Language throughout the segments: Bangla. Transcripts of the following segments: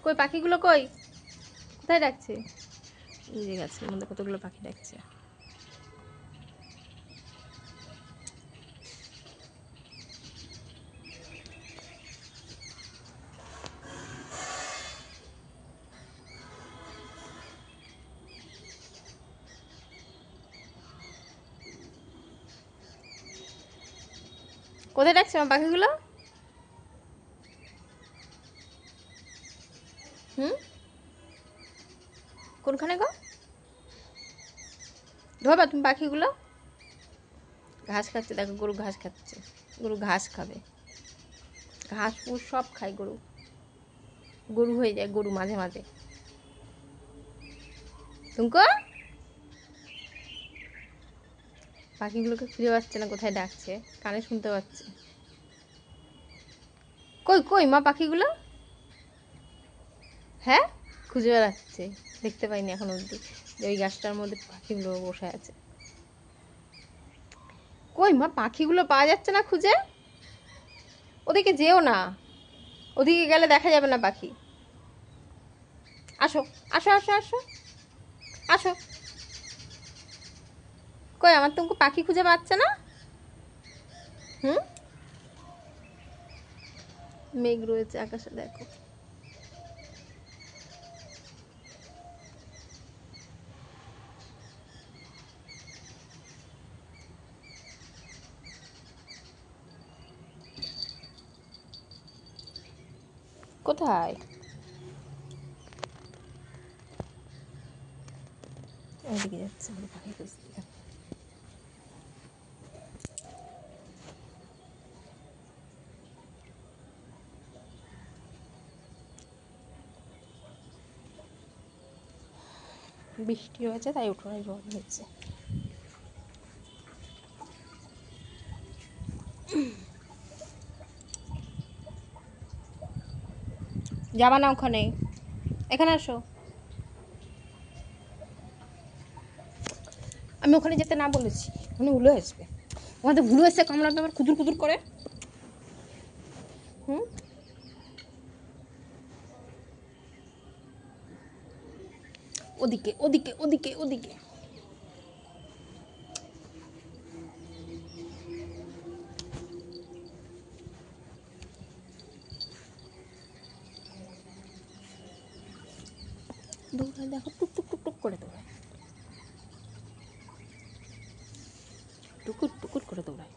কই পাখিগুলো কই? কোথায় ডাকছে? এই যে গাছের মধ্যে কতগুলো পাখি ডাকছে। কোথায় ডাকছে আমার পাখিগুলো? কোনখানে গো? ধরবা তুমি পাখিগুলো? ঘাস খাচ্ছে, দেখো গরু ঘাস খাচ্ছে। গরু ঘাস খাবে, ঘাস ফুস সব খায় গরু। গরু হয়ে যায় গরু মাঝে মাঝে। টুঙ্কু পাখিগুলোকে খুঁজে পাচ্ছে না, কোথায় ডাকছে, কানে শুনতে পাচ্ছে। কই কই মা পাখিগুলো? হ্যাঁ, খুঁজে বেড়াচ্ছে, দেখতে পাইনি এখন অবধি যে ওই গাছটার মধ্যে পাখিগুলো বসে আছে। কই মা পাখিগুলো পাওয়া যাচ্ছে না খুঁজে। ওদিকে যেও না, ওদিকে গেলে দেখা যাবে না পাখি। আসো আসো আসো আসো আসো। কই আমার টুঙ্কু পাখি খুঁজে পাচ্ছে না। মেঘ রয়েছে আকাশে, দেখো। কোথায়? ওইদিকে যাচ্ছে পাখি খুঁজতে। বৃষ্টি হয়েছে তাই উঠোনে জল হয়েছে। যাবা না ওখানে, এখানে আসো। আমি ওখানে যেতে না বলেছি, ওখানে উলে আসবে। আমাদের ভুলো এসে কামড়াবে আবার খুদুর খুদুর করে। ওদিকে ওদিকে ওদিকে ওদিকে। দৌড়ায়, দেখো টুক টুক টুক টুক করে দৌড়ায়, টুকুর টুকুর করে দৌড়ায়।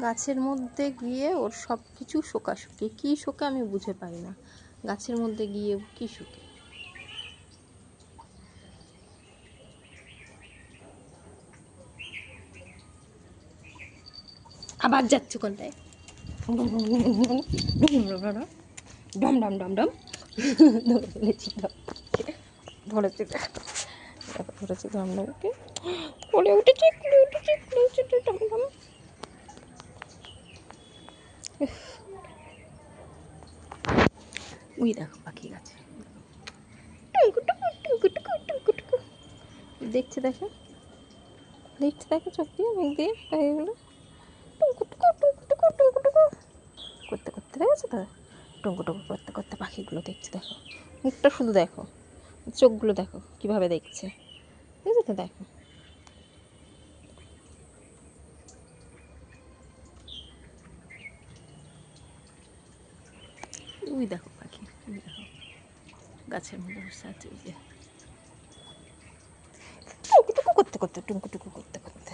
গাছের মধ্যে গিয়ে ওর সব কিছু শোকাশুকি, কী শোকে আমি বুঝে পাই না। গাছের মধ্যে গিয়ে কী শোকে। আবার যাচ্ছে কোনটায়, ডম ডম ডম ডম ধরেছি, ধরেছি ধরেছি ধমডমকে, পড়ে উঠেছে ডম। ওই দেখো পাখি গাছে দেখছে, দেখো দেখছে, দেখো চোখ দিয়ে মুখ দিয়ে পাখিগুলো করতে করতে, দেখেছো তো টুঙ্কু টুঙ্কু করতে করতে পাখিগুলো দেখছে। দেখো মুখটা শুধু দেখো, চোখগুলো দেখো কিভাবে দেখছে, বুঝছো তো? দেখো ওই দেখো পাখি, ওই দেখো গাছের মধ্যে বসে আছে, ওই যে টুকু টুকু করতে করতে, টুকু টুকু করতে করতে।